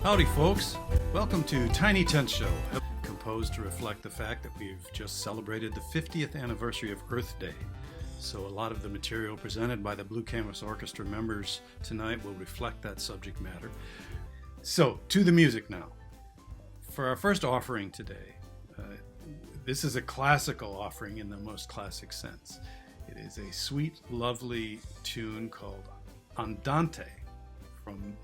Howdy folks, welcome to Tiny Tent Show, composed to reflect the fact that we've just celebrated the 50th anniversary of Earth Day. So a lot of the material presented by the Blue Canvas Orchestra members tonight will reflect that subject matter. So, to the music now. For our first offering today, this is a classical offering in the most classic sense. It is a sweet, lovely tune called Andante,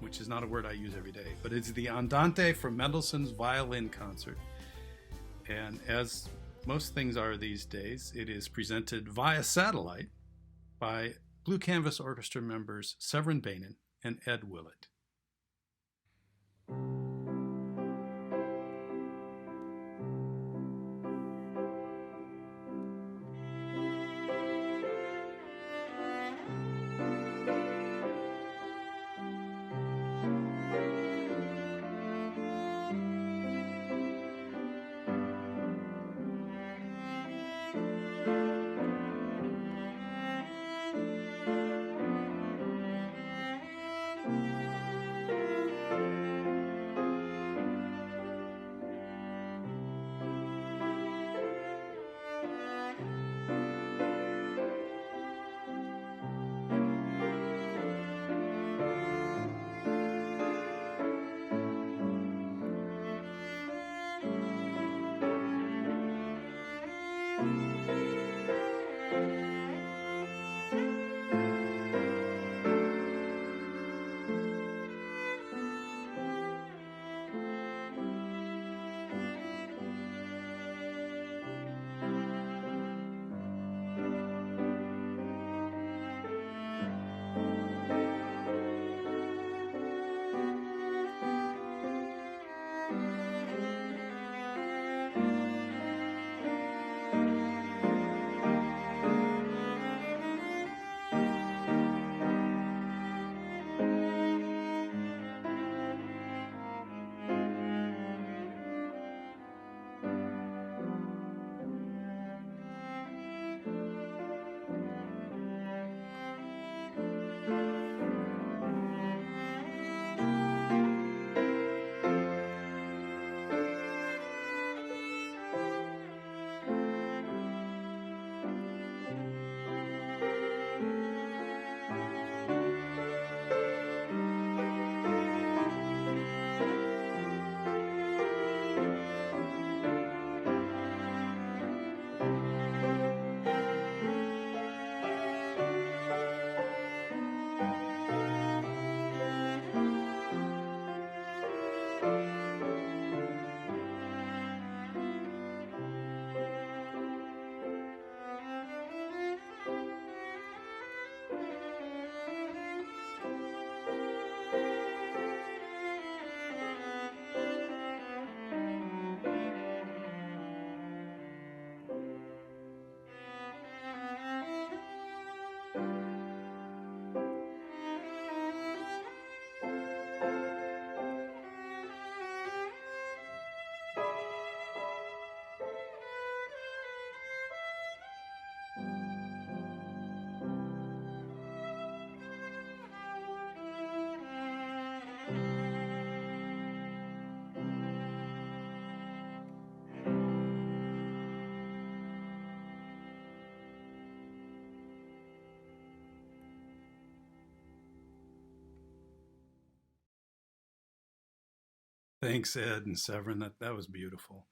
which is not a word I use every day, but it's the Andante from Mendelssohn's Violin Concert. And as most things are these days, it is presented via satellite by Blue Canvas Orchestra members Severin Bainan and Ed Willett. Thanks, Ed and Severin. That was beautiful.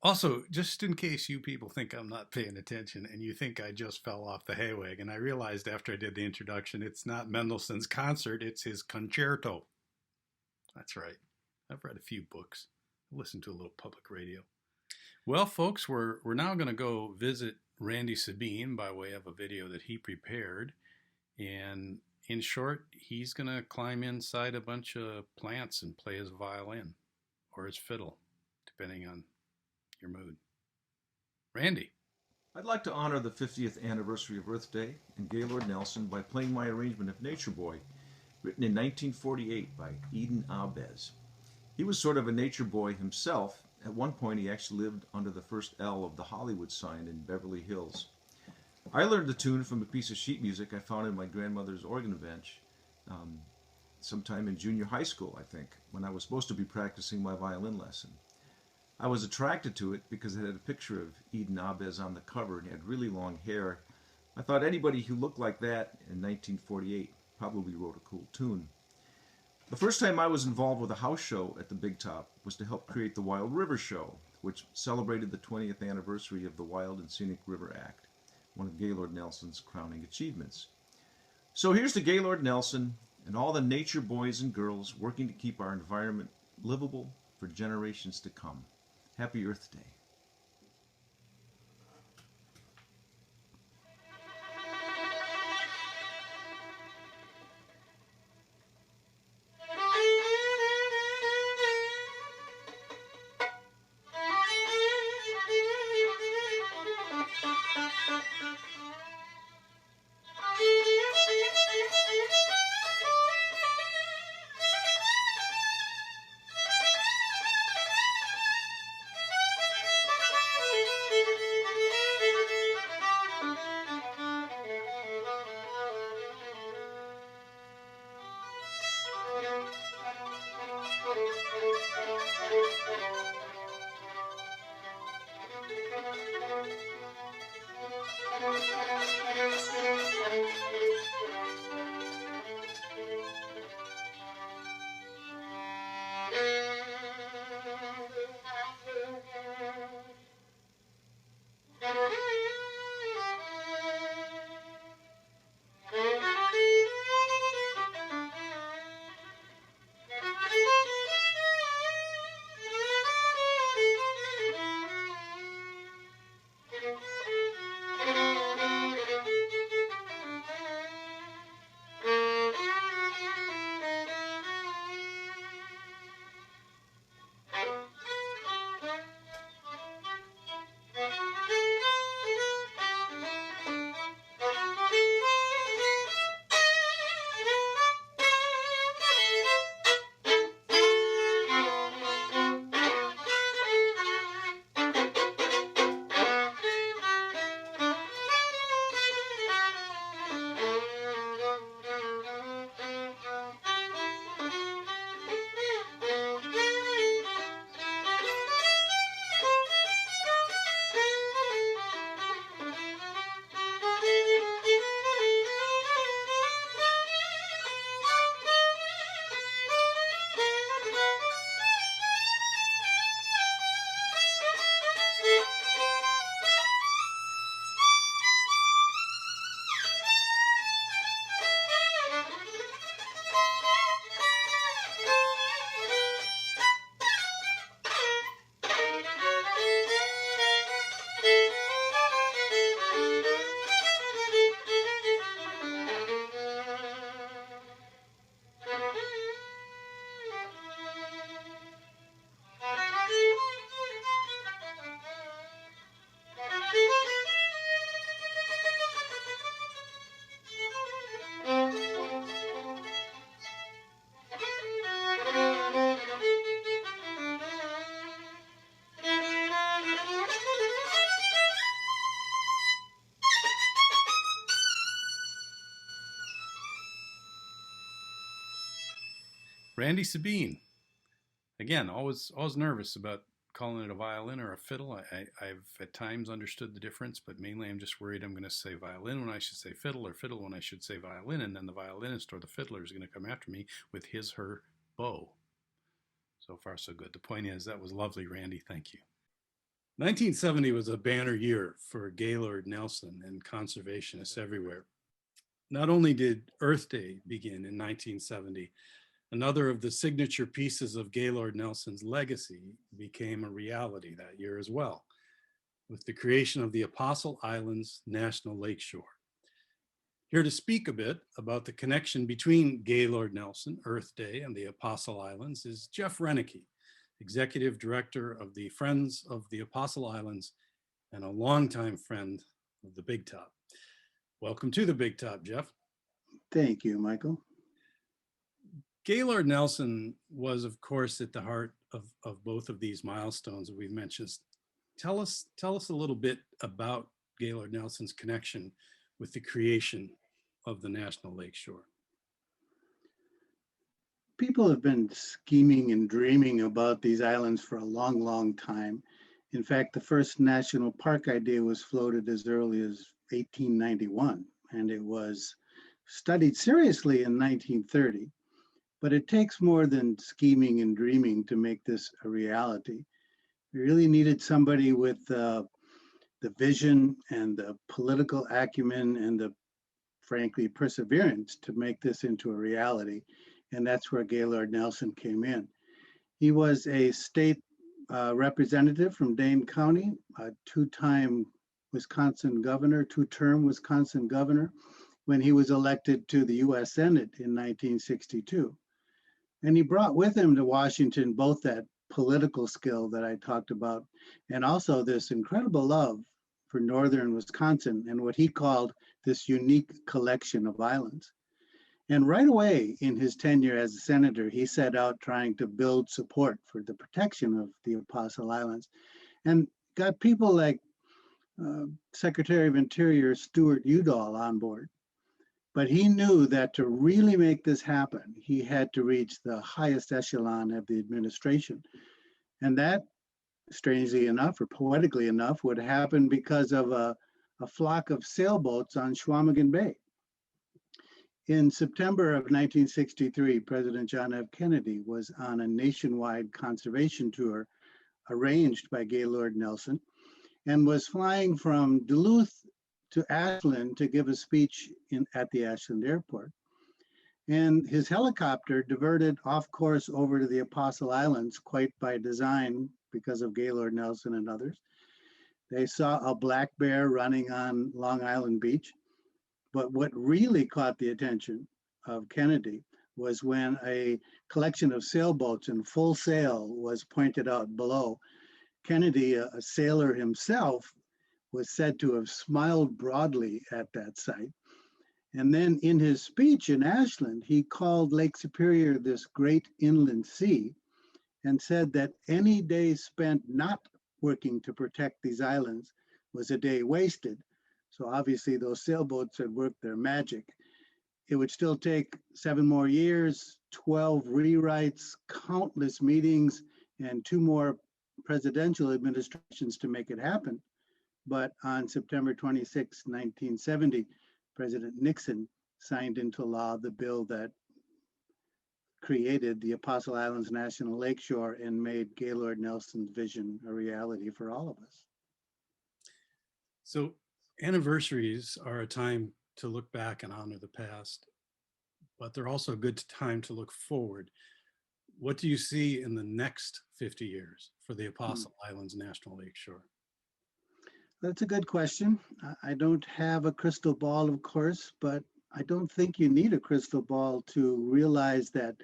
Also, just in case you people think I'm not paying attention and you think I just fell off the hay wagon, I realized after I did the introduction, it's not Mendelssohn's concert, it's his concerto. That's right. I've read a few books. I listened to a little public radio. Well, folks, we're now going to go visit Randy Sabine by way of a video that he prepared. And in short, he's going to climb inside a bunch of plants and play his violin or his fiddle, depending on your mood. Randy. I'd like to honor the 50th anniversary of Earth Day and Gaylord Nelson by playing my arrangement of Nature Boy, written in 1948 by Eden Abez. He was sort of a nature boy himself. At one point, he actually lived under the first L of the Hollywood sign in Beverly Hills. I learned the tune from a piece of sheet music I found in my grandmother's organ bench. sometime in junior high school, I think, when I was supposed to be practicing my violin lesson. I was attracted to it because it had a picture of Eden Abez on the cover and had really long hair. I thought anybody who looked like that in 1948 probably wrote a cool tune. The first time I was involved with a house show at the Big Top was to help create the Wild River Show, which celebrated the 20th anniversary of the Wild and Scenic River Act, one of Gaylord Nelson's crowning achievements. So here's to Gaylord Nelson and all the nature boys and girls working to keep our environment livable for generations to come. Happy Earth Day. Randy Sabine. Again, always nervous about calling it a violin or a fiddle. I've at times understood the difference, but mainly I'm just worried I'm going to say violin when I should say fiddle, or fiddle when I should say violin, and then the violinist or the fiddler is going to come after me with his/her bow. So far, so good. The point is, that was lovely, Randy. Thank you. 1970 was a banner year for Gaylord Nelson and conservationists everywhere. Not only did Earth Day begin in 1970, another of the signature pieces of Gaylord Nelson's legacy became a reality that year as well, with the creation of the Apostle Islands National Lakeshore. Here to speak a bit about the connection between Gaylord Nelson, Earth Day, and the Apostle Islands is Jeff Rennicke, Executive Director of the Friends of the Apostle Islands and a longtime friend of the Big Top. Welcome to the Big Top, Jeff. Thank you, Michael. Gaylord Nelson was, of course, at the heart of both of these milestones that we've mentioned. Tell us a little bit about Gaylord Nelson's connection with the creation of the National Lakeshore. People have been scheming and dreaming about these islands for a long, long time. In fact, the first national park idea was floated as early as 1891, and it was studied seriously in 1930. But it takes more than scheming and dreaming to make this a reality. We really needed somebody with the vision and the political acumen and the, frankly, perseverance to make this into a reality. And that's where Gaylord Nelson came in. He was a state representative from Dane County, a two-time Wisconsin governor, two-term Wisconsin governor, when he was elected to the U.S. Senate in 1962. And he brought with him to Washington both that political skill that I talked about and also this incredible love for northern Wisconsin and what he called this unique collection of islands. And right away in his tenure as a senator, he set out trying to build support for the protection of the Apostle Islands and got people like Secretary of Interior Stuart Udall on board. But he knew that to really make this happen, he had to reach the highest echelon of the administration. And that, strangely enough, or poetically enough, would happen because of a flock of sailboats on Schwamigan Bay. In September of 1963, President John F. Kennedy was on a nationwide conservation tour arranged by Gaylord Nelson and was flying from Duluth to Ashland to give a speech at the Ashland airport. And his helicopter diverted off course over to the Apostle Islands, quite by design because of Gaylord Nelson and others. They saw a black bear running on Long Island Beach. But what really caught the attention of Kennedy was when a collection of sailboats in full sail was pointed out below. Kennedy, a sailor himself, was said to have smiled broadly at that sight. And then in his speech in Ashland, he called Lake Superior this great inland sea and said that any day spent not working to protect these islands was a day wasted. So obviously those sailboats had worked their magic. It would still take 7 more years, 12 rewrites, countless meetings, and 2 more presidential administrations to make it happen. But on September 26, 1970, President Nixon signed into law the bill that created the Apostle Islands National Lakeshore and made Gaylord Nelson's vision a reality for all of us. So anniversaries are a time to look back and honor the past, but they're also a good time to look forward. What do you see in the next 50 years for the Apostle Islands National Lakeshore? That's a good question. I don't have a crystal ball, of course, but I don't think you need a crystal ball to realize that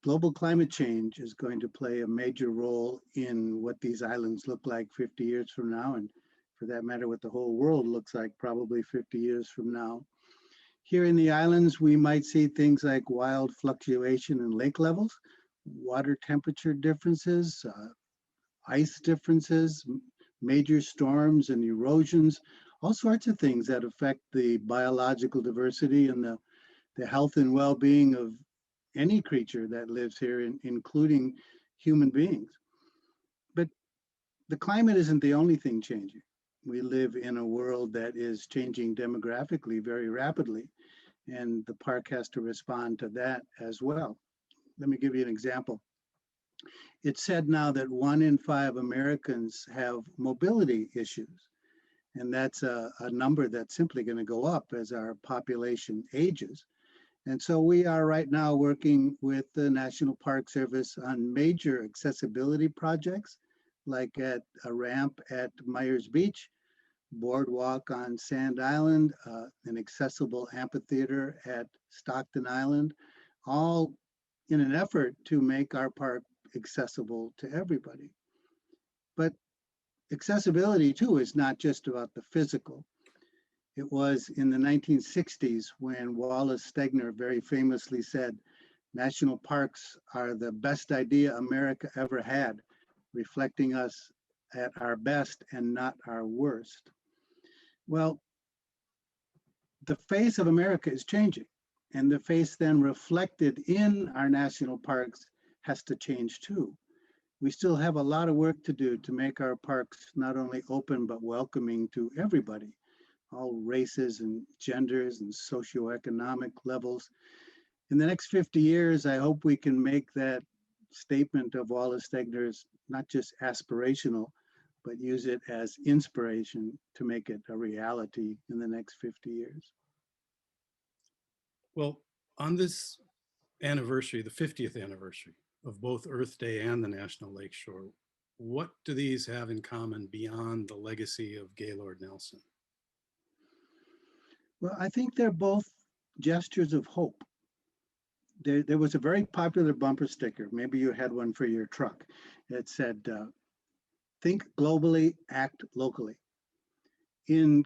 global climate change is going to play a major role in what these islands look like 50 years from now, and for that matter, what the whole world looks like probably 50 years from now. Here in the islands, we might see things like wild fluctuation in lake levels, water temperature differences, ice differences, major storms and erosions, all sorts of things that affect the biological diversity and the health and well-being of any creature that lives here, including human beings. But the climate isn't the only thing changing. We live in a world that is changing demographically very rapidly, and the park has to respond to that as well. Let me give you an example. It's said now that 1 in 5 Americans have mobility issues, and that's a number that's simply going to go up as our population ages. And so we are right now working with the National Park Service on major accessibility projects, like at a ramp at Myers Beach, boardwalk on Sand Island, an accessible amphitheater at Stockton Island, all in an effort to make our park accessible to everybody. But accessibility too is not just about the physical. It was in the 1960s when Wallace Stegner very famously said, "National parks are the best idea America ever had, reflecting us at our best and not our worst." Well, the face of America is changing, And the face then reflected in our national parks has to change too. We still have a lot of work to do to make our parks not only open, but welcoming to everybody, all races and genders and socioeconomic levels. In the next 50 years, I hope we can make that statement of Wallace Stegner's not just aspirational, but use it as inspiration to make it a reality in the next 50 years. Well, on this anniversary, the 50th anniversary of both Earth Day and the National Lakeshore, what do these have in common beyond the legacy of Gaylord Nelson? Well, I think they're both gestures of hope. There was a very popular bumper sticker. Maybe you had one for your truck. It said, think globally, act locally. In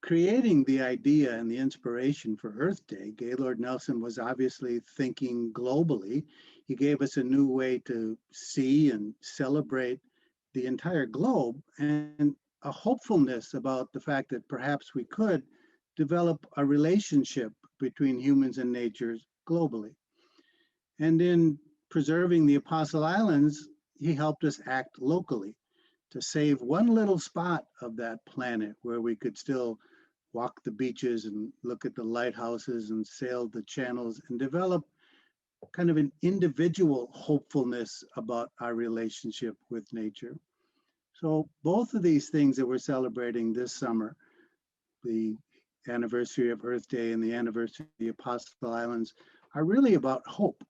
creating the idea and the inspiration for Earth Day, Gaylord Nelson was obviously thinking globally. He gave us a new way to see and celebrate the entire globe, and a hopefulness about the fact that perhaps we could develop a relationship between humans and nature globally. And in preserving the Apostle Islands, he helped us act locally to save one little spot of that planet where we could still walk the beaches and look at the lighthouses and sail the channels and develop kind of an individual hopefulness about our relationship with nature. So both of these things that we're celebrating this summer, the anniversary of Earth Day and the anniversary of the Apostle Islands, are really about hope.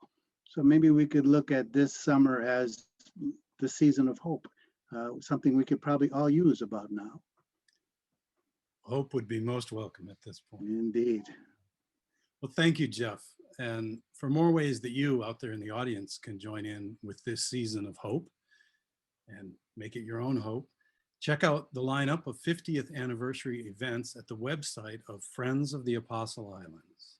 So maybe we could look at this summer as the season of hope, something we could probably all use about now. Hope would be most welcome at this point. Indeed. Well, thank you, Jeff. And for more ways that you out there in the audience can join in with this season of hope and make it your own hope, check out the lineup of 50th anniversary events at the website of Friends of the Apostle Islands.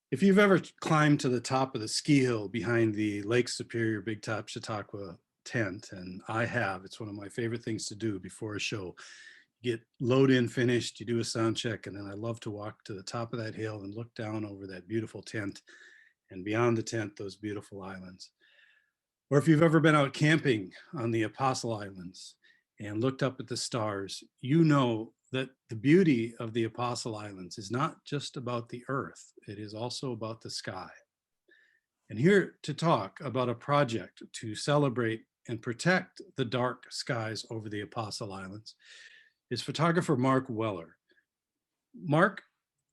If you've ever climbed to the top of the ski hill behind the Lake Superior Big Top Chautauqua tent, and I have, it's one of my favorite things to do before a show. Get load in finished, you do a sound check, and then I love to walk to the top of that hill and look down over that beautiful tent, and beyond the tent, those beautiful islands. Or if you've ever been out camping on the Apostle Islands and looked up at the stars, you know that the beauty of the Apostle Islands is not just about the earth, it is also about the sky. And here to talk about a project to celebrate and protect the dark skies over the Apostle Islands is photographer Mark Weller. Mark,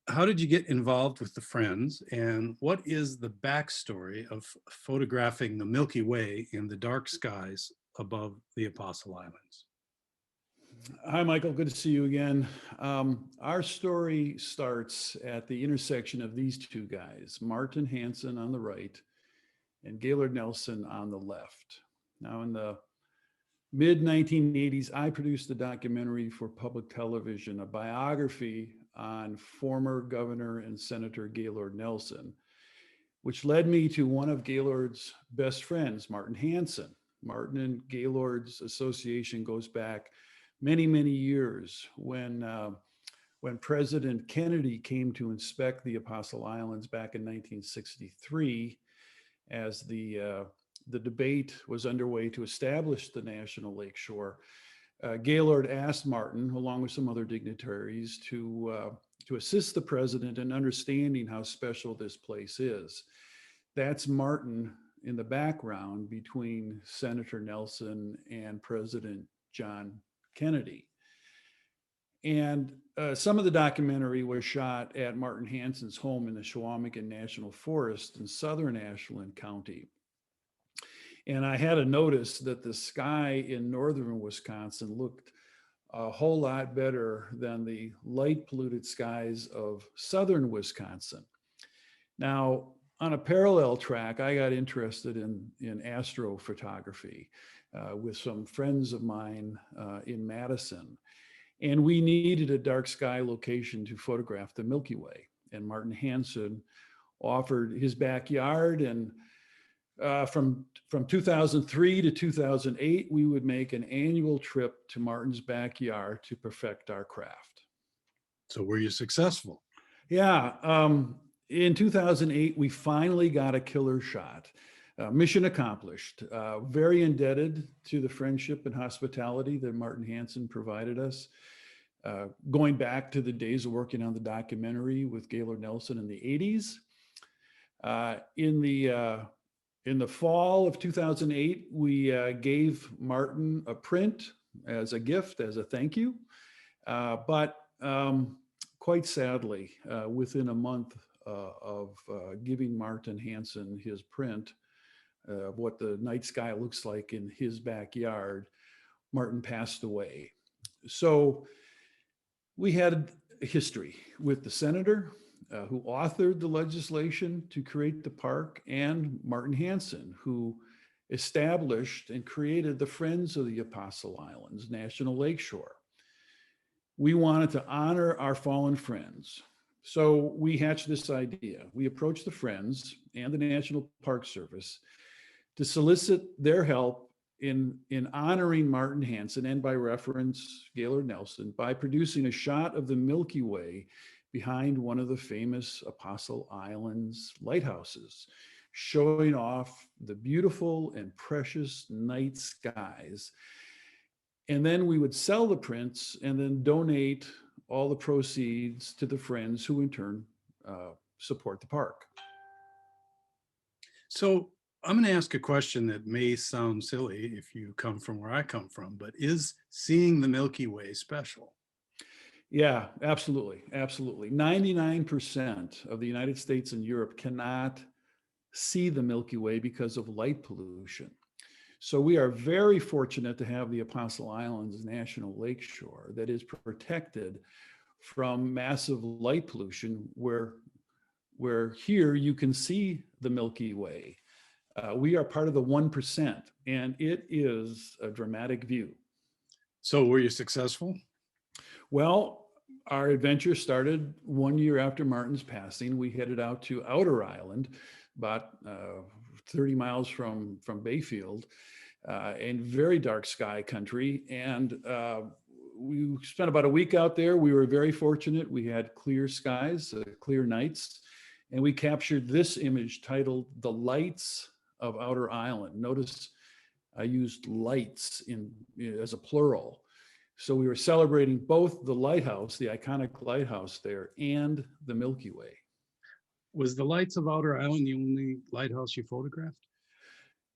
how did you get involved with the Friends, and what is the backstory of photographing the Milky Way in the dark skies above the Apostle Islands? Hi, Michael. Good to see you again. Our story starts at the intersection of these two guys, Martin Hansen on the right and Gaylord Nelson on the left. Now, in the mid-1980s, I produced a documentary for public television, a biography on former Governor and Senator Gaylord Nelson, which led me to one of Gaylord's best friends, Martin Hansen. Martin and Gaylord's association goes back many, many years when President Kennedy came to inspect the Apostle Islands back in 1963, as the debate was underway to establish the National Lakeshore. Gaylord asked Martin, along with some other dignitaries, to assist the president in understanding how special this place is. That's Martin in the background between Senator Nelson and President John Kennedy. And some of the documentary was shot at Martin Hansen's home in the Chequamegon National Forest in southern Ashland County. And I had to notice that the sky in northern Wisconsin looked a whole lot better than the light polluted skies of southern Wisconsin. Now, on a parallel track, I got interested in astrophotography with some friends of mine in Madison. And we needed a dark sky location to photograph the Milky Way. And Martin Hansen offered his backyard, and From 2003 to 2008, we would make an annual trip to Martin's backyard to perfect our craft. So were you successful? Yeah. In 2008, we finally got a killer shot. Mission accomplished. Very indebted to the friendship and hospitality that Martin Hansen provided us. Going back to the days of working on the documentary with Gaylord Nelson in the 80s. In the fall of 2008, we gave Martin a print as a gift, as a thank you. But quite sadly, within a month of giving Martin Hansen his print of what the night sky looks like in his backyard, Martin passed away. So we had a history with the senator who authored the legislation to create the park, and Martin Hansen, who established and created the Friends of the Apostle Islands National Lakeshore. We wanted to honor our fallen friends. So we hatched this idea. We approached the Friends and the National Park Service to solicit their help in honoring Martin Hansen, and by reference, Gaylord Nelson, by producing a shot of the Milky Way behind one of the famous Apostle Islands lighthouses, showing off the beautiful and precious night skies. And then we would sell the prints and then donate all the proceeds to the Friends, who in turn support the park. So I'm going to ask a question that may sound silly if you come from where I come from, but is seeing the Milky Way special? Yeah, absolutely. Absolutely. 99% of the United States and Europe cannot see the Milky Way because of light pollution. So we are very fortunate to have the Apostle Islands National Lakeshore that is protected from massive light pollution, where here you can see the Milky Way. We are part of the 1%, and it is a dramatic view. So were you successful? Well, our adventure started 1 year after Martin's passing. We headed out to Outer Island, about 30 miles from Bayfield, in very dark sky country. And we spent about a week out there. We were very fortunate. We had clear skies, clear nights, and we captured this image titled "The Lights of Outer Island." Notice I used lights as a plural. So we were celebrating both the lighthouse, the iconic lighthouse there, and the Milky Way. Was the Lights of Outer Island the only lighthouse you photographed?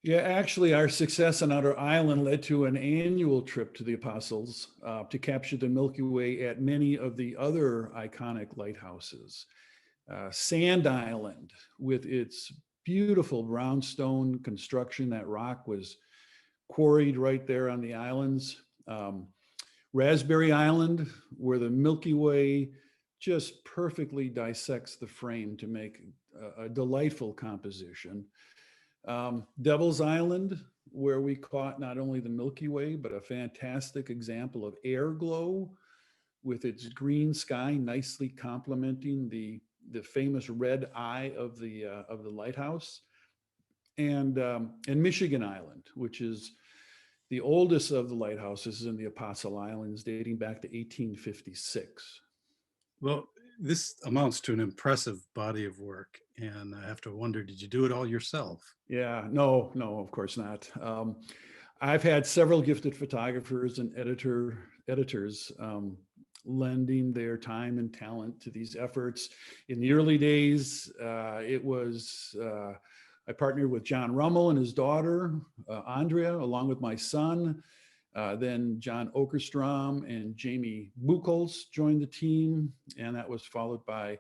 Yeah, actually, our success on Outer Island led to an annual trip to the Apostles to capture the Milky Way at many of the other iconic lighthouses. Sand Island, with its beautiful brownstone construction, that rock was quarried right there on the islands. Raspberry Island, where the Milky Way just perfectly dissects the frame to make a delightful composition. Devil's Island, where we caught not only the Milky Way, but a fantastic example of air glow with its green sky nicely complementing the famous red eye of the lighthouse. And Michigan Island, which is the oldest of the lighthouses in the Apostle Islands, dating back to 1856. Well, this amounts to an impressive body of work. And I have to wonder, did you do it all yourself? Yeah, no, of course not. I've had several gifted photographers and editors lending their time and talent to these efforts. In the early days, I partnered with John Rummel and his daughter, Andrea, along with my son. Then Jon Okerstrom and Jamie Buchholz joined the team, and that was followed by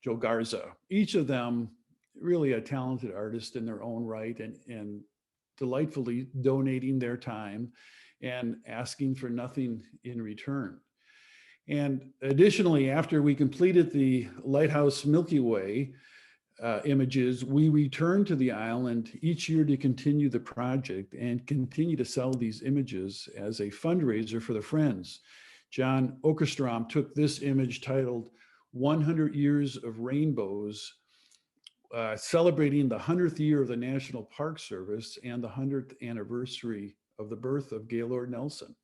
Joe Garza. Each of them really a talented artist in their own right, and delightfully donating their time and asking for nothing in return. And additionally, after we completed the Lighthouse Milky Way images, we returned to the island each year to continue the project and continue to sell these images as a fundraiser for the Friends. Jon Okerstrom took this image titled 100 Years of Rainbows, celebrating the 100th year of the National Park Service and the 100th anniversary of the birth of Gaylord Nelson.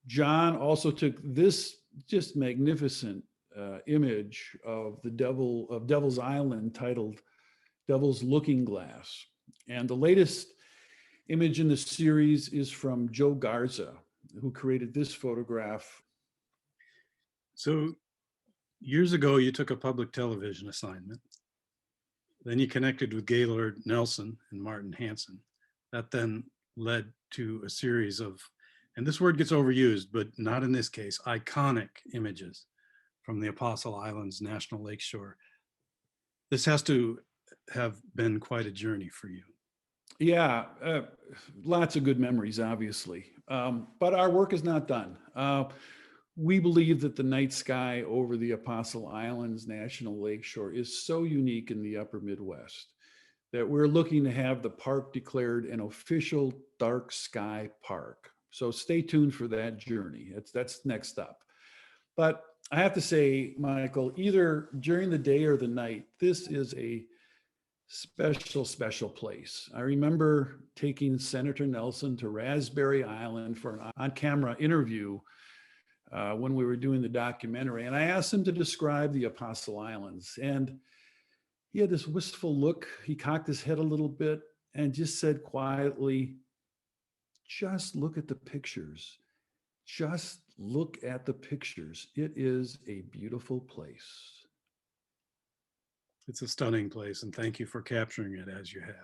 Jon also took this just magnificent image of Devil's Island titled Devil's Looking Glass. And the latest image in the series is from Joe Garza, who created this photograph. So years ago, you took a public television assignment. Then you connected with Gaylord Nelson and Martin Hansen. That then led to a series of, and this word gets overused, but not in this case, iconic images from the Apostle Islands National Lakeshore. This has to have been quite a journey for you. Yeah, lots of good memories, obviously. But our work is not done. We believe that the night sky over the Apostle Islands National Lakeshore is so unique in the upper Midwest that we're looking to have the park declared an official dark sky park. So stay tuned for that journey. That's next up. But I have to say, Michael, either during the day or the night, this is a special place. I remember taking Senator Nelson to Raspberry Island for an on-camera interview when we were doing the documentary. And I asked him to describe the Apostle Islands. And he had this wistful look. He cocked his head a little bit and just said quietly, just look at the pictures. Just look at the pictures. It is a beautiful place. It's a stunning place, and thank you for capturing it as you have.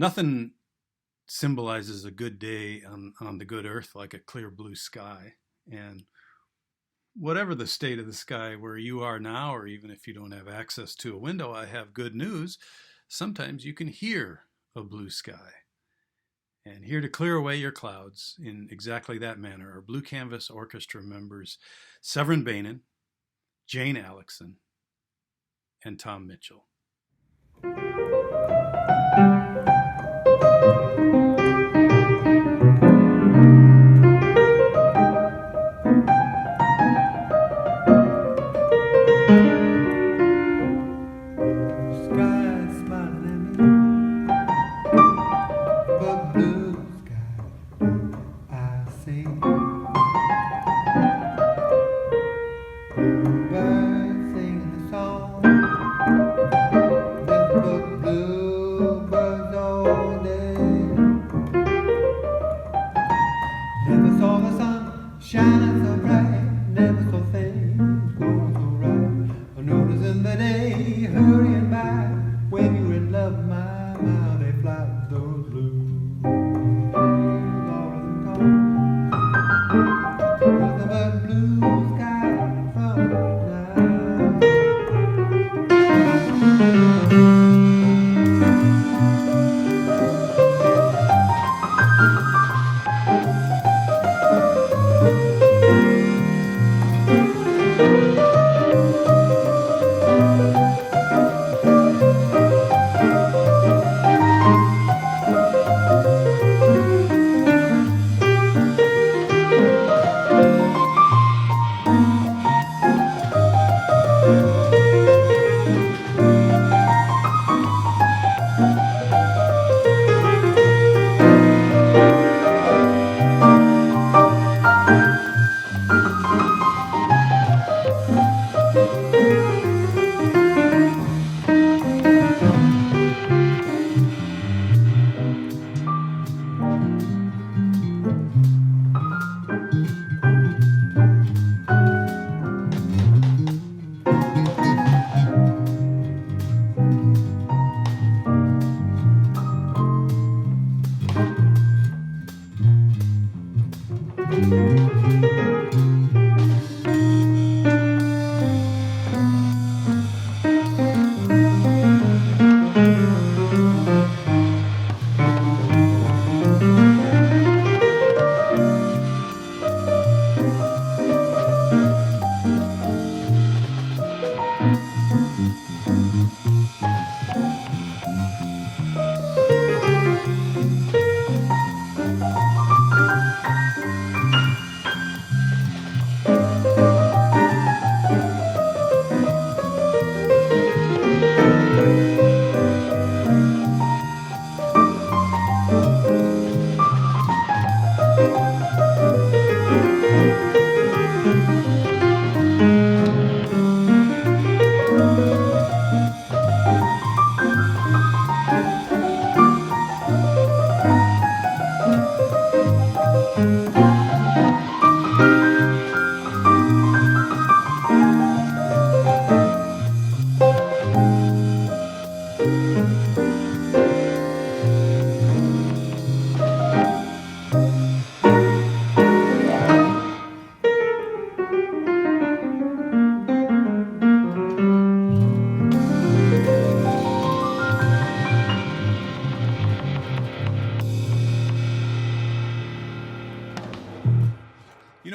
Nothing symbolizes a good day on the good earth like a clear blue sky. And whatever the state of the sky where you are now, or even if you don't have access to a window, I have good news. Sometimes you can hear a blue sky. And here to clear away your clouds in exactly that manner are Blue Canvas Orchestra members Severin Bainan, Jane Alexson, and Tom Mitchell.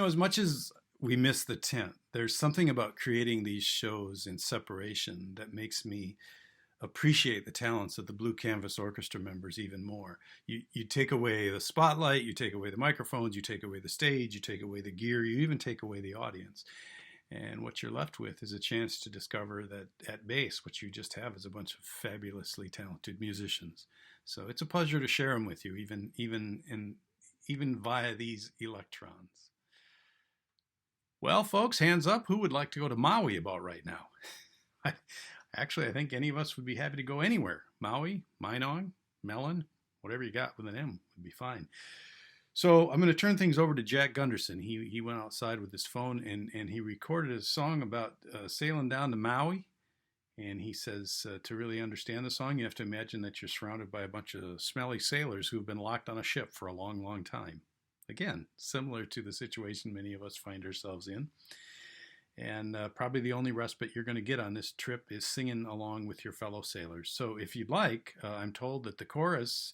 As much as we miss the tent, there's something about creating these shows in separation that makes me appreciate the talents of the Blue Canvas Orchestra members even more. You take away the spotlight, you take away the microphones, you take away the stage, you take away the gear, you even take away the audience. And what you're left with is a chance to discover that at base, what you just have is a bunch of fabulously talented musicians. So it's a pleasure to share them with you, even via these electrons. Well, folks, hands up. Who would like to go to Maui about right now? Actually, I think any of us would be happy to go anywhere. Maui, Minong, Mellon, whatever you got with an M would be fine. So I'm going to turn things over to Jack Gunderson. He went outside with his phone and he recorded a song about sailing down to Maui. And he says to really understand the song, you have to imagine that you're surrounded by a bunch of smelly sailors who've been locked on a ship for a long, long time. Again, similar to the situation many of us find ourselves in. And probably the only respite you're going to get on this trip is singing along with your fellow sailors. So if you'd like, I'm told that the chorus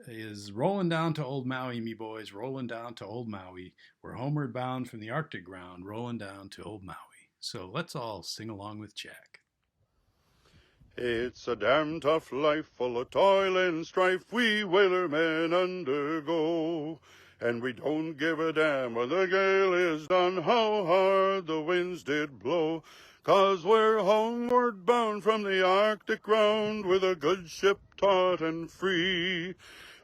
is rolling down to old Maui, me boys, rolling down to old Maui. We're homeward bound from the Arctic ground, rolling down to old Maui. So let's all sing along with Jack. It's a damn tough life full of toil and strife we whaler men undergo. And we don't give a damn when the gale is done, how hard the winds did blow. 'Cause we're homeward bound from the Arctic ground with a good ship taut and free.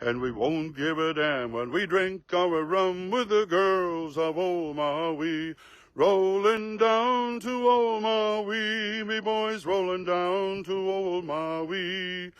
And we won't give a damn when we drink our rum with the girls of old Maui. Rolling down to old Maui, me boys, rolling down to old Maui.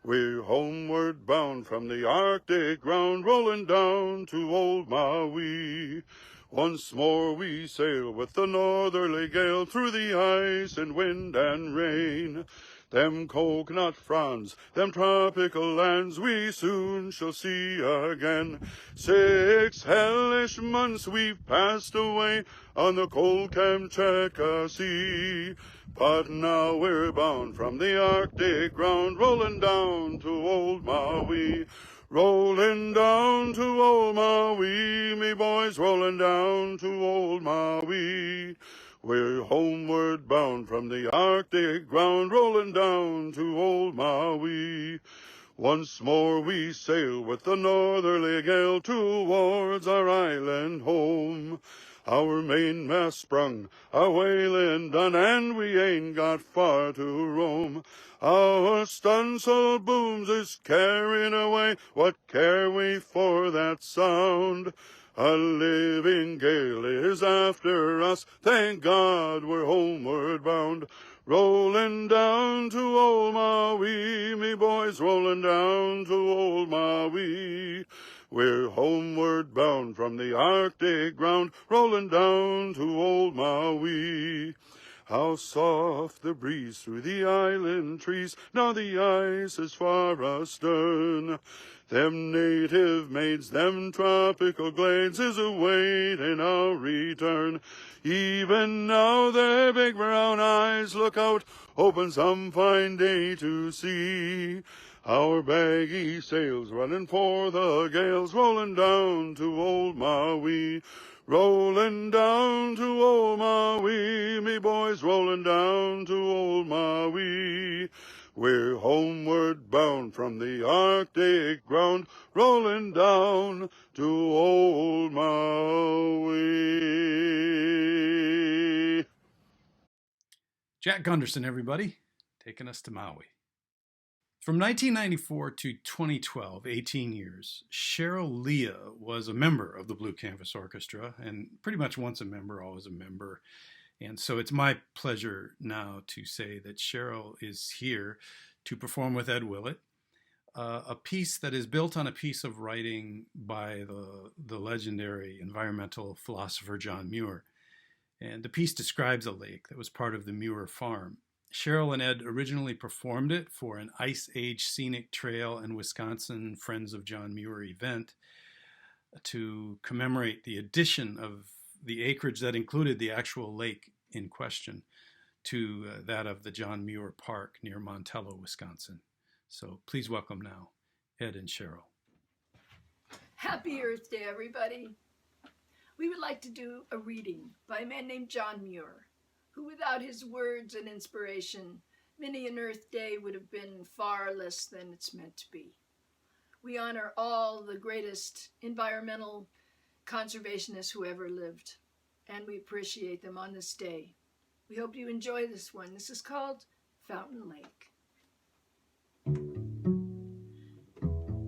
We're homeward bound from the Arctic ground, rolling down to old Maui. Once more we sail with the northerly gale through the ice and wind and rain. Them coconut fronds, them tropical lands we soon shall see again. 6 hellish months we've passed away on the cold Kamchatka Sea. But now we're bound from the Arctic ground, rolling down to old Maui. Rolling down to old Maui, me boys, rolling down to old Maui. We're homeward bound from the Arctic ground, rolling down to old Maui. Once more we sail with the northerly gale towards our island home. Our mainmast sprung, our whaling done, and we ain't got far to roam. Our stunsail booms is carrying away, what care we for that sound? A living gale is after us, thank God we're homeward bound. Rolling down to old Maui, me boys, rolling down to old Maui. We're homeward bound from the Arctic ground, rolling down to old Maui. How soft the breeze through the island trees, now the ice is far astern. Them native maids, them tropical glades is awaiting our return. Even now their big brown eyes look out, hoping some fine day to see. Our baggy sails running for the gales, rolling down to old Maui. Rolling down to old Maui, me boys, rolling down to old Maui. We're homeward bound from the Arctic ground, rolling down to old Maui. Jack Gunderson, everybody, taking us to Maui. From 1994 to 2012, 18 years, Cheryl Leah was a member of the Blue Canvas Orchestra, and pretty much once a member, always a member. And so it's my pleasure now to say that Cheryl is here to perform with Ed Willett, a piece that is built on a piece of writing by the legendary environmental philosopher John Muir. And the piece describes a lake that was part of the Muir farm. Cheryl and Ed originally performed it for an Ice Age Scenic Trail and Wisconsin Friends of John Muir event to commemorate the addition of the acreage that included the actual lake in question to that of the John Muir Park near Montello, Wisconsin. So please welcome now Ed and Cheryl. Happy Earth Day, everybody. We would like to do a reading by a man named John Muir, who without his words and inspiration, many an Earth Day would have been far less than it's meant to be. We honor all the greatest environmental conservationists who ever lived, and we appreciate them on this day. We hope you enjoy this one. This is called Fountain Lake.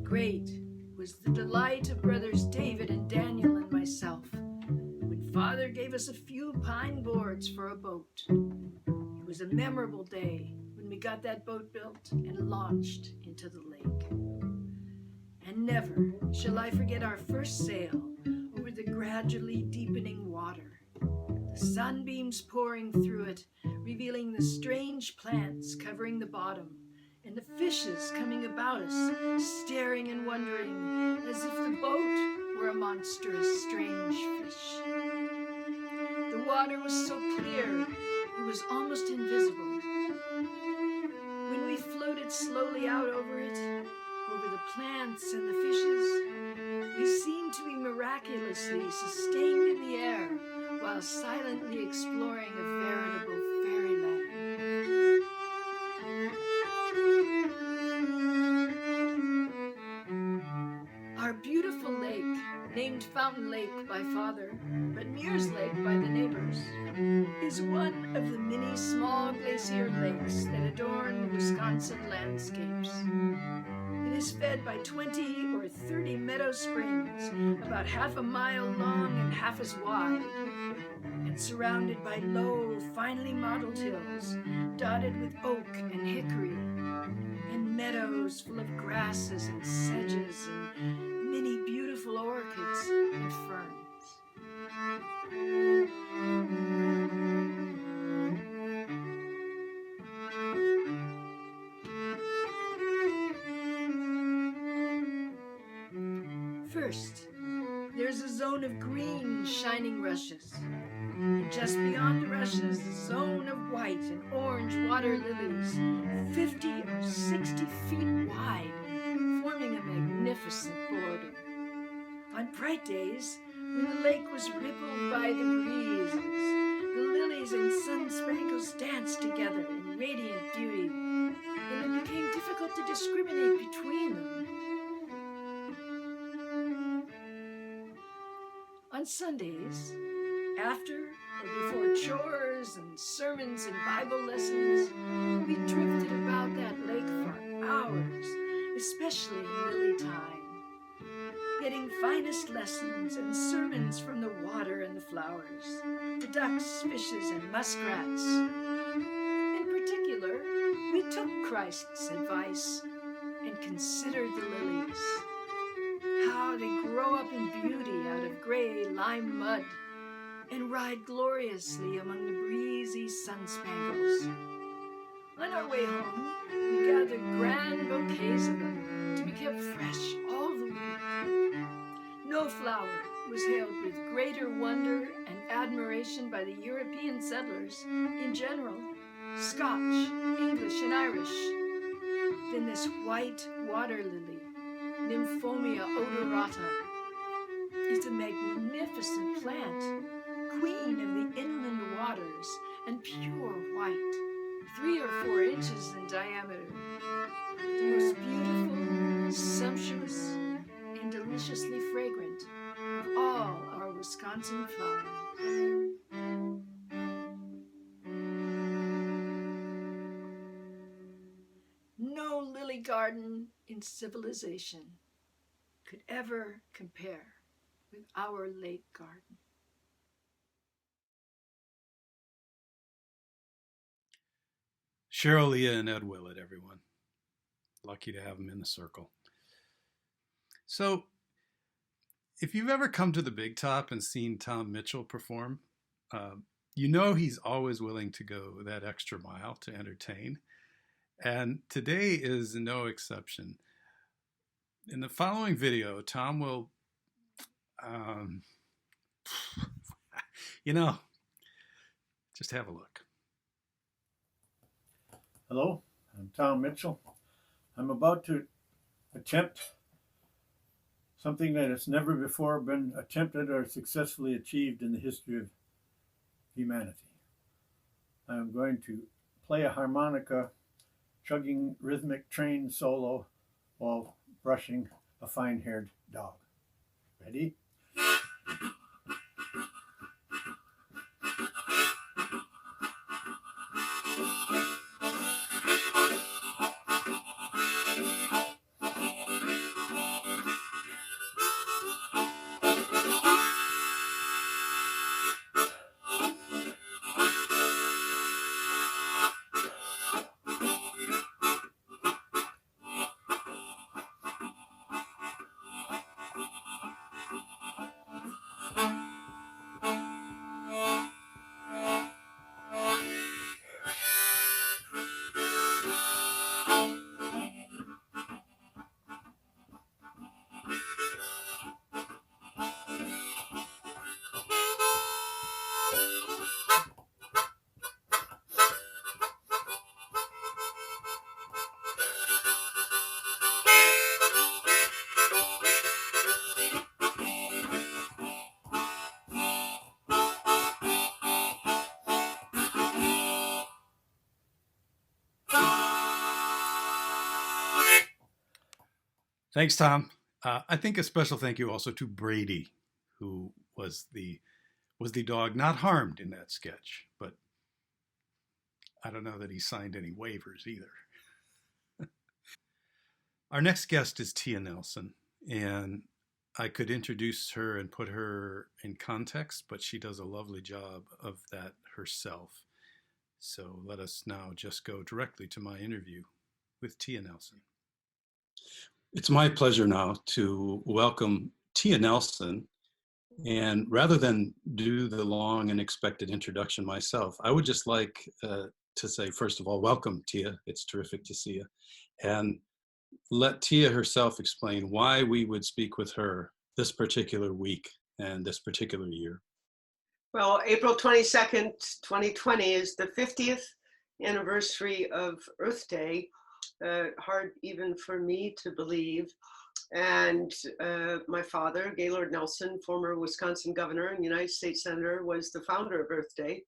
Great was the delight of brothers David and Daniel and myself when Father gave us a few pine boards for a boat. It was a memorable day when we got that boat built and launched into the lake. And never shall I forget our first sail over the gradually deepening water. The sunbeams pouring through it revealing the strange plants covering the bottom and the fishes coming about us, staring and wondering as if the boat were a monstrous, strange fish. The water was so clear, it was almost invisible. When we floated slowly out over it, over the plants and the fishes, we seemed to be miraculously sustained in the air while silently exploring a veritable fairyland. Our beautiful lake, named Fountain Lake by Father, but Muir's Lake by the neighbors, is one of the many small glacier lakes that adorn the Wisconsin landscapes. It is fed by 20 or 30 meadow springs, about half a mile long and half as wide, and surrounded by low, finely modeled hills, dotted with oak and hickory, and meadows full of grasses and sedges and many beautiful orchids and ferns. First, there's a zone of green, shining rushes. And just beyond the rushes, a zone of white and orange water lilies, 50 or 60 feet wide, forming a magnificent border. On bright days, when the lake was rippled by the breezes, the lilies and sun-spangles danced together in radiant beauty, and it became difficult to discriminate between them. On Sundays, after or before chores and sermons and Bible lessons, we drifted about that lake for hours, especially in lily time, getting finest lessons and sermons from the water and the flowers, the ducks, fishes, and muskrats. In particular, we took Christ's advice and considered the lilies, how they grow up in beauty out of gray lime mud and ride gloriously among the breezy sun-spangles. On our way home, we gathered grand bouquets of them to be kept fresh all the week. No flower was hailed with greater wonder and admiration by the European settlers in general, Scotch, English, and Irish, than this white water lily, Nymphomia odorata. It's a magnificent plant, queen of the inland waters, and pure white, 3 or 4 inches in diameter. The most beautiful, sumptuous, and deliciously fragrant of all our Wisconsin flowers. No lily garden in civilization could ever compare with our lake garden. Cheryl, Leah, and Ed Willett, everyone. Lucky to have them in the circle. So, if you've ever come to the Big Top and seen Tom Mitchell perform, you know he's always willing to go that extra mile to entertain. And today is no exception. In the following video, Tom will, just have a look. Hello, I'm Tom Mitchell. I'm about to attempt something that has never before been attempted or successfully achieved in the history of humanity. I'm going to play a harmonica, chugging rhythmic train solo while brushing a fine-haired dog. Ready? Thanks, Tom. I think a special thank you also to Brady, who was the dog not harmed in that sketch, but I don't know that he signed any waivers either. Our next guest is Tia Nelson, and I could introduce her and put her in context, but she does a lovely job of that herself. So let us now just go directly to my interview with Tia Nelson. It's my pleasure now to welcome Tia Nelson. And rather than do the long and expected introduction myself, I would just like to say, first of all, welcome, Tia. It's terrific to see you. And let Tia herself explain why we would speak with her this particular week and this particular year. Well, April 22nd, 2020 is the 50th anniversary of Earth Day. Hard even for me to believe. And my father, Gaylord Nelson, former Wisconsin governor and United States Senator, was the founder of Earth Day,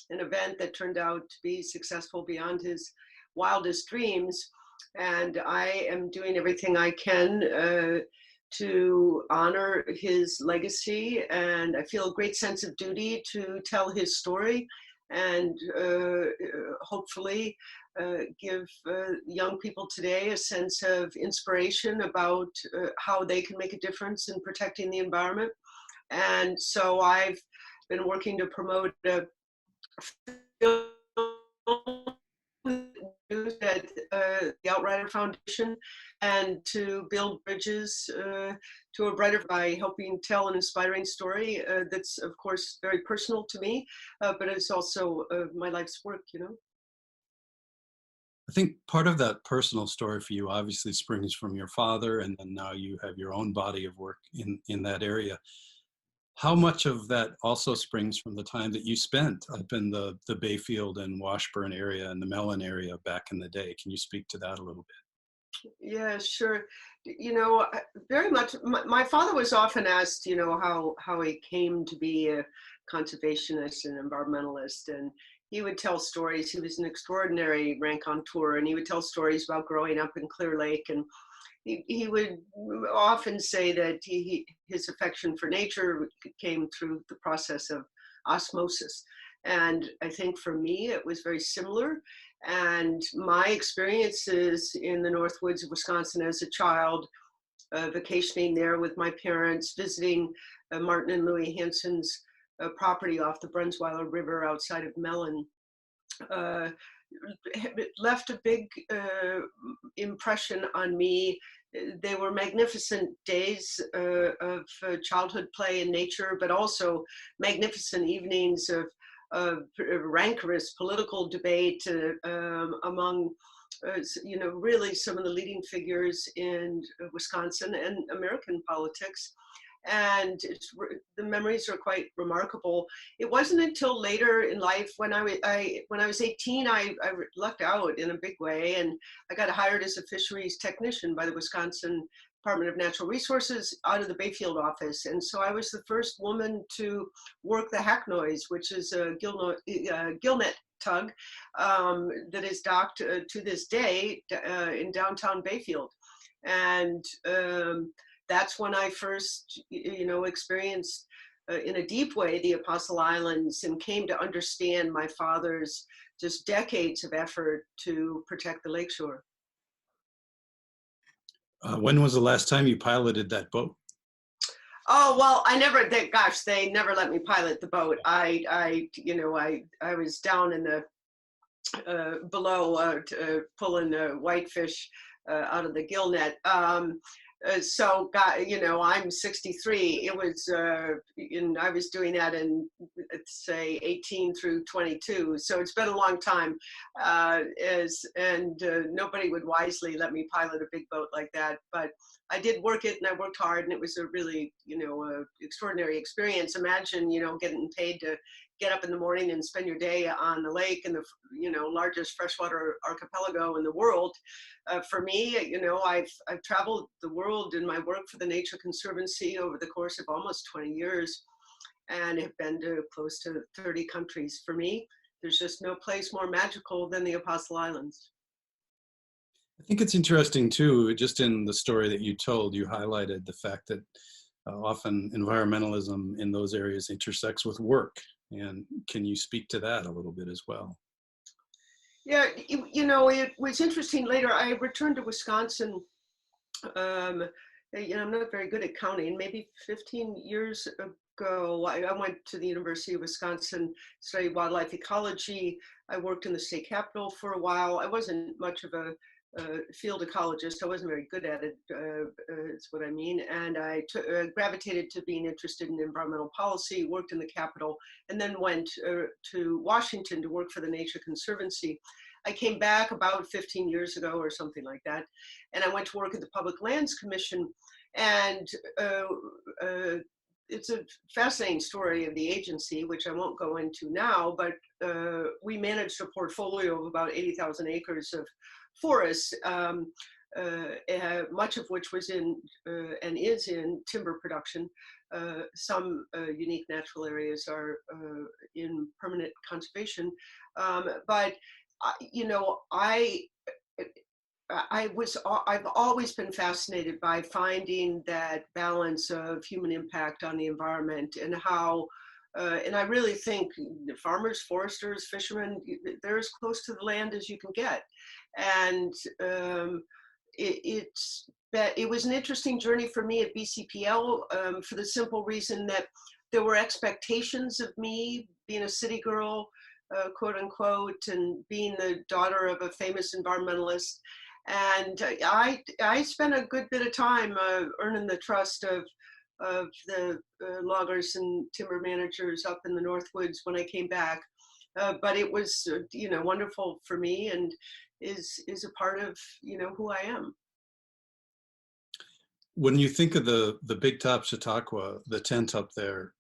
an event that turned out to be successful beyond his wildest dreams. And I am doing everything I can to honor his legacy. And I feel a great sense of duty to tell his story and hopefully give young people today a sense of inspiration about how they can make a difference in protecting the environment. And so I've been working to promote a film at the Outrider Foundation and to build bridges to a brighter by helping tell an inspiring story that's of course very personal to me, but it's also my life's work, you know. I think part of that personal story for you obviously springs from your father, and then now you have your own body of work in that area. How much of that also springs from the time that you spent up in the Bayfield and Washburn area and the Mellon area back in the day? Can you speak to that a little bit? Yeah, sure. You know, very much. My father was often asked, you know, how he came to be a conservationist and environmentalist, and he would tell stories. He was an extraordinary raconteur, and he would tell stories about growing up in Clear Lake. And he would often say that his affection for nature came through the process of osmosis. And I think for me, it was very similar. And my experiences in the North Woods of Wisconsin as a child, vacationing there with my parents, visiting Martin and Louis Hansen's property off the Brunsweiler River outside of Mellon, left a big impression on me. They were magnificent days of childhood play in nature, but also magnificent evenings of rancorous political debate among you know, really some of the leading figures in Wisconsin and American politics. And the memories are quite remarkable. It wasn't until later in life, when I was 18, I lucked out in a big way, and I got hired as a fisheries technician by the Wisconsin Department of Natural Resources out of the Bayfield office. And so I was the first woman to work the hack noise, which is a gillnet tug that is docked to this day in downtown Bayfield. And that's when I first, you know, experienced in a deep way the Apostle Islands and came to understand my father's just decades of effort to protect the lakeshore. When was the last time you piloted that boat? Oh, well, they never let me pilot the boat. I was down in the below pulling whitefish out of the gill net. So, you know, I'm 63. It was, I was doing that in, let's say, 18 through 22. So it's been a long time. Nobody would wisely let me pilot a big boat like that. But I did work it, and I worked hard, and it was a really, you know, extraordinary experience. Imagine, you know, getting paid to get up in the morning and spend your day on the lake in the, you know, largest freshwater archipelago in the world. For me, you know, I've traveled the world in my work for the Nature Conservancy over the course of almost 20 years, and have been to close to 30 countries. For me, there's just no place more magical than the Apostle Islands. I think it's interesting too, just in the story that you told, you highlighted the fact that often environmentalism in those areas intersects with work. And can you speak to that a little bit as well? Yeah, it was interesting. Later, I returned to Wisconsin. I'm not very good at counting. Maybe 15 years ago, I went to the University of Wisconsin, studied wildlife ecology. I worked in the state capitol for a while. I wasn't much of a field ecologist. I wasn't very good at it, is what I mean. And I gravitated to being interested in environmental policy, worked in the Capitol, and then went to Washington to work for the Nature Conservancy. I came back about 15 years ago or something like that, and I went to work at the Public Lands Commission. And it's a fascinating story of the agency, which I won't go into now, but we managed a portfolio of about 80,000 acres of forests, much of which was in and is in timber production. Some unique natural areas are in permanent conservation. But I've always been fascinated by finding that balance of human impact on the environment, and how, and I really think farmers, foresters, fishermen, they're as close to the land as you can get. And it was an interesting journey for me at BCPL, for the simple reason that there were expectations of me being a city girl, quote unquote, and being the daughter of a famous environmentalist. And I spent a good bit of time earning the trust of the loggers and timber managers up in the Northwoods when I came back. But it was, wonderful for me, and is a part of, who I am. When you think of the Big Top Chautauqua, the tent up there,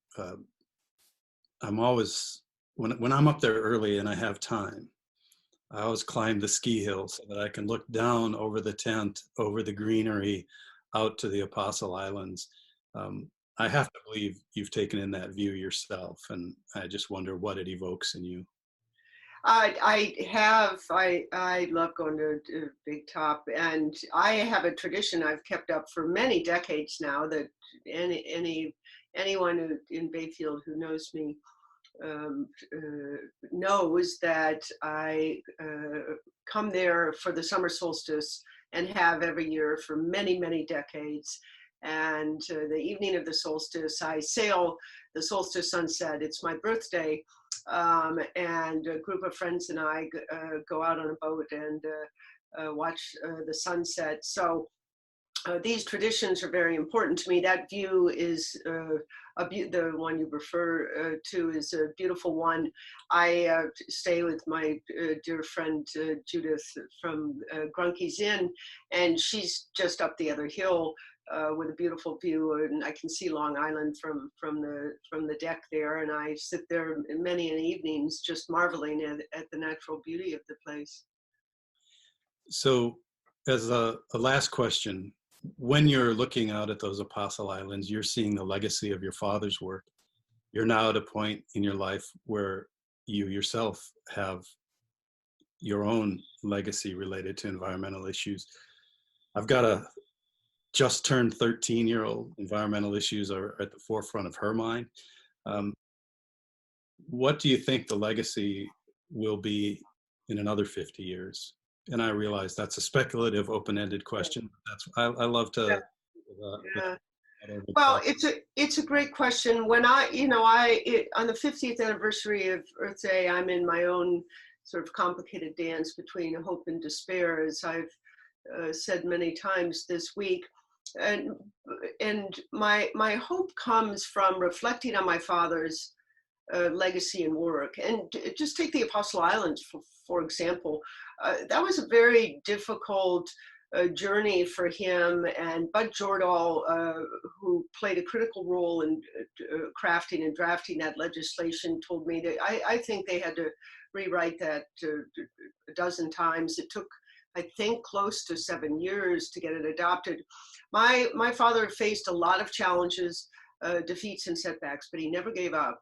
I'm always, when I'm up there early and I have time, I always climb the ski hill so that I can look down over the tent, over the greenery, out to the Apostle Islands. I have to believe you've taken in that view yourself, and I just wonder what it evokes in you. I have. I love going to Big Top, and I have a tradition I've kept up for many decades now, that anyone in Bayfield who knows me knows that I come there for the summer solstice, and have every year for many, many decades. And the evening of the solstice, I sail the solstice sunset. It's my birthday, and a group of friends and I go out on a boat and watch the sunset. So these traditions are very important to me. That view is the one you refer to is a beautiful one. I stay with my dear friend Judith from Grunke's Inn, and she's just up the other hill with a beautiful view, and I can see Long Island from the deck there. And I sit there many evenings just marveling at the natural beauty of the place. So, as a last question, when you're looking out at those Apostle Islands, you're seeing the legacy of your father's work. You're now at a point in your life where you yourself have your own legacy related to environmental issues. I've got a just turned 13-year-old. Environmental issues are at the forefront of her mind. What do you think the legacy will be in another 50 years? And I realize that's a speculative, open-ended question. I love to. Well, it's a great question. When on the 50th anniversary of Earth Day, I'm in my own sort of complicated dance between hope and despair, as I've said many times this week. And my hope comes from reflecting on my father's legacy and work. And just take the Apostle Islands, for example. That was a very difficult journey for him. And Bud Jordahl, who played a critical role in crafting and drafting that legislation, told me that I think they had to rewrite that a dozen times. It took, I think, close to 7 years to get it adopted. My father faced a lot of challenges, defeats and setbacks, but he never gave up.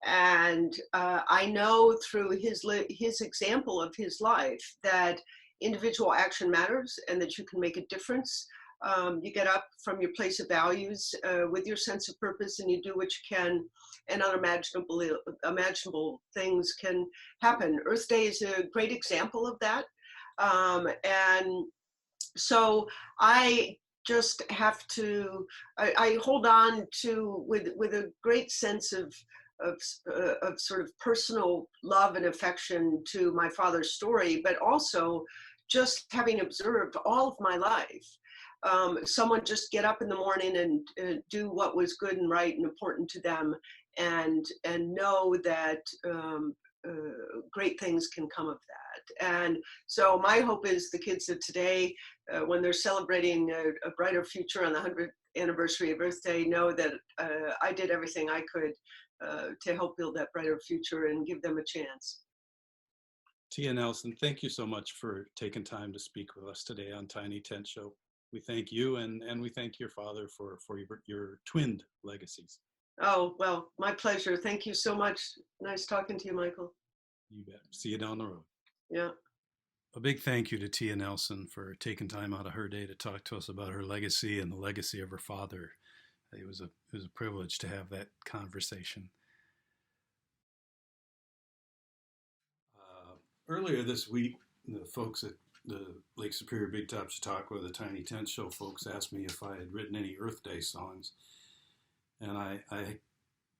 And I know through his example of his life that individual action matters and that you can make a difference. You get up from your place of values with your sense of purpose, and you do what you can, and unimaginable things can happen. Earth Day is a great example of that. And so I just have to, I hold on to with a great sense of sort of personal love and affection to my father's story, but also just having observed all of my life, someone just get up in the morning and do what was good and right and important to them, and know that great things can come of that. And so my hope is the kids of today, when they're celebrating a brighter future on the 100th anniversary of Earth Day, know that I did everything I could to help build that brighter future and give them a chance. Tia Nelson, thank you so much for taking time to speak with us today on Tiny Tent Show. We thank you, and we thank your father for your twinned legacies. Oh, well, my pleasure. Thank you so much. Nice talking to you, Michael. You bet. See you down the road. Yeah. A big thank you to Tia Nelson for taking time out of her day to talk to us about her legacy and the legacy of her father. It was a privilege to have that conversation. Earlier this week, the folks at the Lake Superior Big Top Chautauqua, the Tiny Tent Show folks, asked me if I had written any Earth Day songs. And I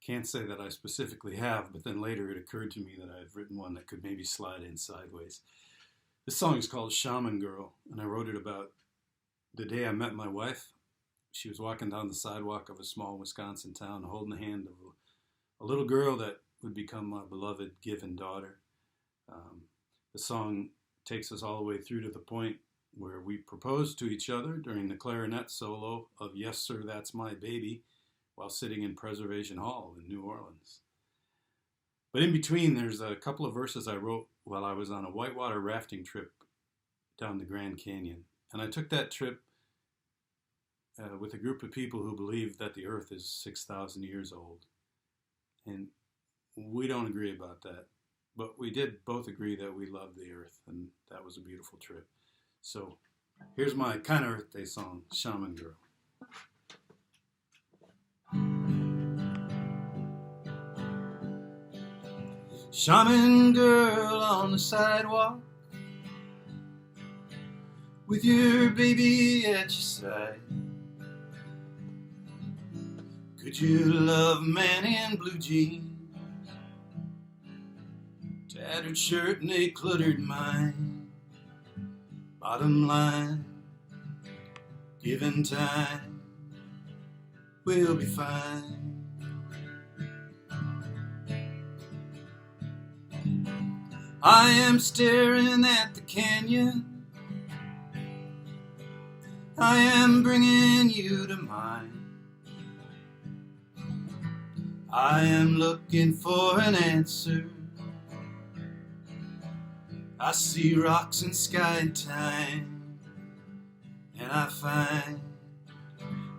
can't say that I specifically have, but then later it occurred to me that I've written one that could maybe slide in sideways. This song is called Shaman Girl, and I wrote it about the day I met my wife. She was walking down the sidewalk of a small Wisconsin town holding the hand of a little girl that would become my beloved given daughter. The song takes us all the way through to the point where we proposed to each other during the clarinet solo of Yes Sir, That's My Baby, while sitting in Preservation Hall in New Orleans. But in between, there's a couple of verses I wrote while I was on a whitewater rafting trip down the Grand Canyon. And I took that trip with a group of people who believe that the earth is 6,000 years old. And we don't agree about that. But we did both agree that we love the earth, and that was a beautiful trip. So here's my kind of Earth Day song, Shaman Girl. Shaman girl on the sidewalk, with your baby at your side. Could you love a man in blue jeans, tattered shirt and a cluttered mind? Bottom line, given time, we'll be fine. I am staring at the canyon, I am bringing you to mind. I am looking for an answer, I see rocks and sky and time, and I find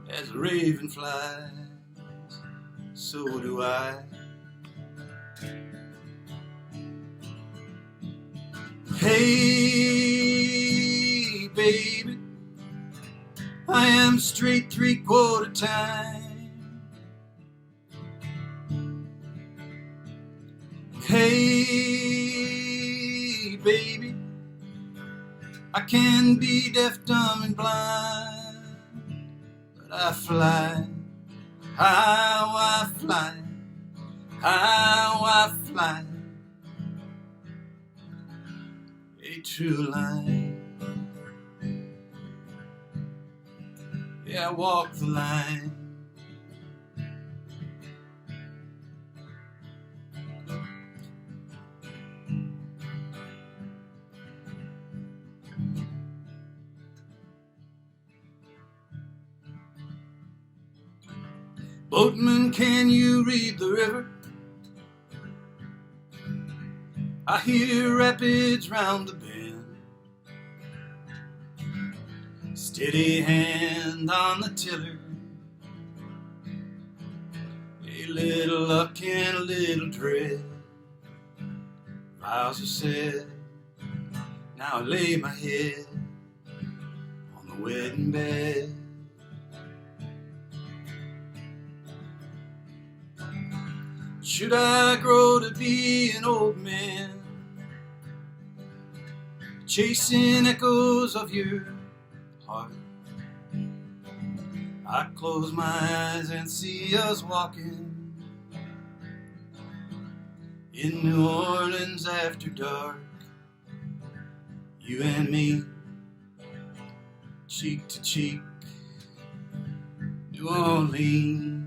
as a raven flies, so do I. Hey, baby, I am straight 3/4 time. Hey, baby, I can be deaf, dumb, and blind, but I fly, how I fly, how I fly. A true line, yeah, I walk the line. Boatman, can you read the river? I hear rapids round the bend. Steady hand on the tiller, a little luck and a little dread. Vows are said, Now I lay my head on the wedding bed. Should I grow to be an old man, chasing echoes of your heart, I close my eyes and see us walking in New Orleans after dark. You and me, cheek to cheek, New Orleans.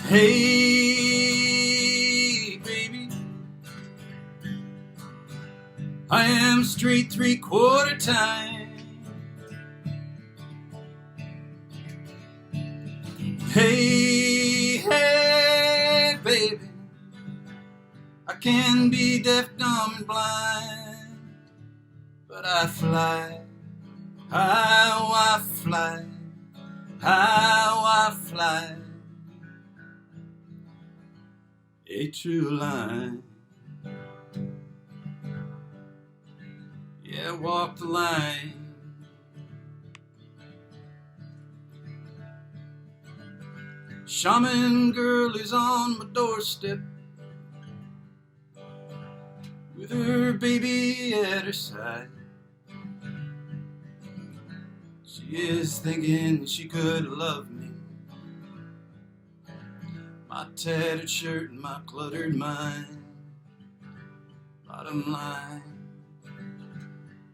Hey, baby, I am straight 3/4 time. Hey, hey, baby, I can be deaf, dumb, and blind, but I fly, how I fly, how I fly, a true line. Yeah, walk the line. Shaman Girl is on my doorstep with her baby at her side. She is thinking she could love me, my tattered shirt and my cluttered mind. Bottom line,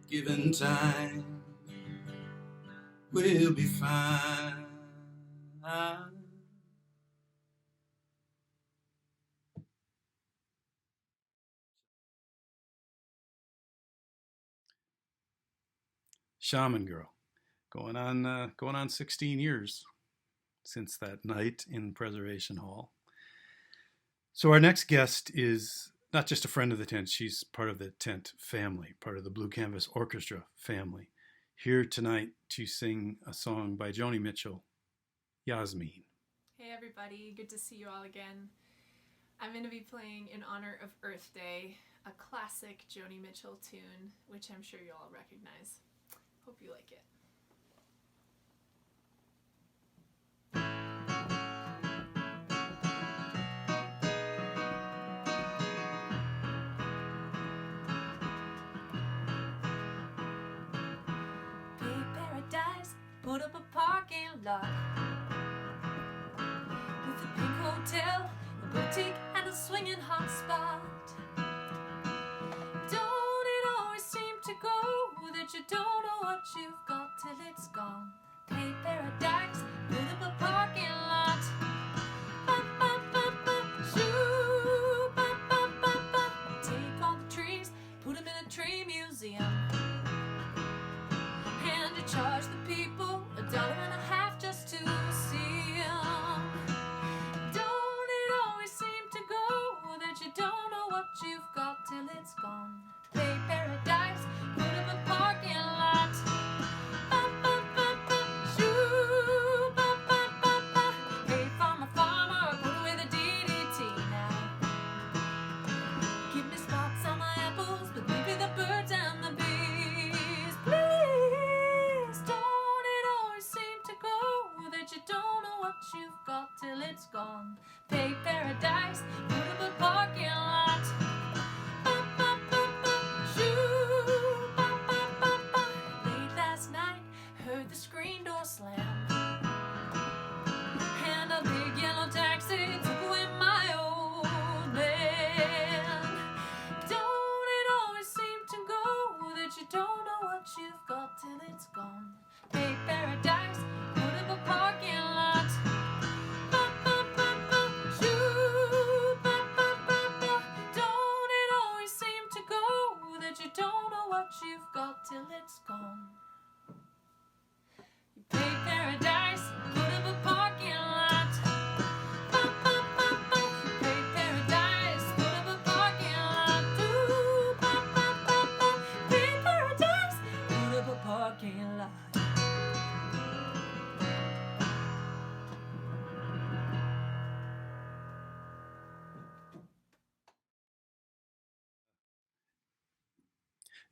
given time, we'll be fine. Shaman Girl, going on 16 years since that night in Preservation Hall. So our next guest is not just a friend of the tent, she's part of the tent family, part of the Blue Canvas Orchestra family, here tonight to sing a song by Joni Mitchell, Yasmin. Hey everybody, good to see you all again. I'm going to be playing in honor of Earth Day, a classic Joni Mitchell tune, which I'm sure you all recognize. Hope you like it. Put up a parking lot with a big hotel, a boutique, and a swinging hot spot. Don't it always seem to go that you don't know what you've got till it's gone? Pay paradise, put up a parking lot. Shoo, take all the trees, put them in a tree museum. And you charge the people $1.50 just to see 'em. Don't it always seem to go that you don't know what you've got till it's gone? Pay paradise, put up a parking lot. Shoo, hey farmer, farmer, put away the DDT now. Give me spots on my apples, but leave me the birds and the bees, please. Don't it always seem to go that you don't know what you've got till it's gone? Pay paradise, put up a parking lot. Shoo,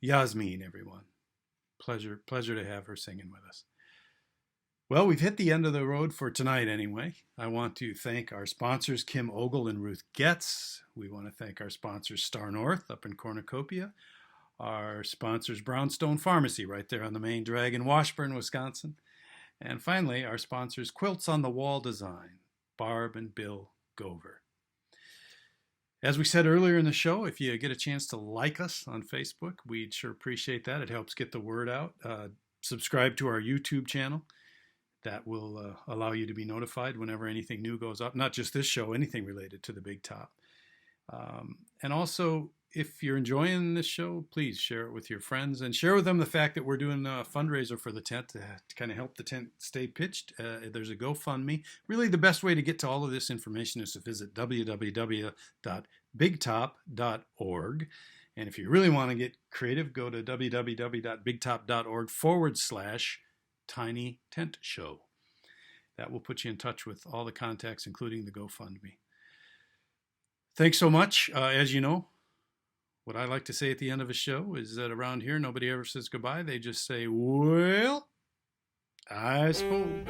Yasmin, everyone. Pleasure to have her singing with us. Well, we've hit the end of the road for tonight anyway. I want to thank our sponsors, Kim Ogle and Ruth Getz. We want to thank our sponsors, Star North up in Cornucopia. Our sponsors, Brownstone Pharmacy, right there on the main drag in Washburn, Wisconsin. And finally, our sponsors, Quilts on the Wall Design, Barb and Bill Gover. As we said earlier in the show, if you get a chance to like us on Facebook, we'd sure appreciate that. It helps get the word out. Subscribe to our YouTube channel. That will allow you to be notified whenever anything new goes up. Not just this show, anything related to the Big Top. And also, if you're enjoying this show, please share it with your friends and share with them the fact that we're doing a fundraiser for the tent to kind of help the tent stay pitched. There's a GoFundMe. Really, the best way to get to all of this information is to visit www.bigtop.org. And if you really want to get creative, go to www.bigtop.org/Tiny Tent Show. That will put you in touch with all the contacts, including the GoFundMe. Thanks so much. As you know, what I like to say at the end of a show is that around here, nobody ever says goodbye. They just say, well, I suppose.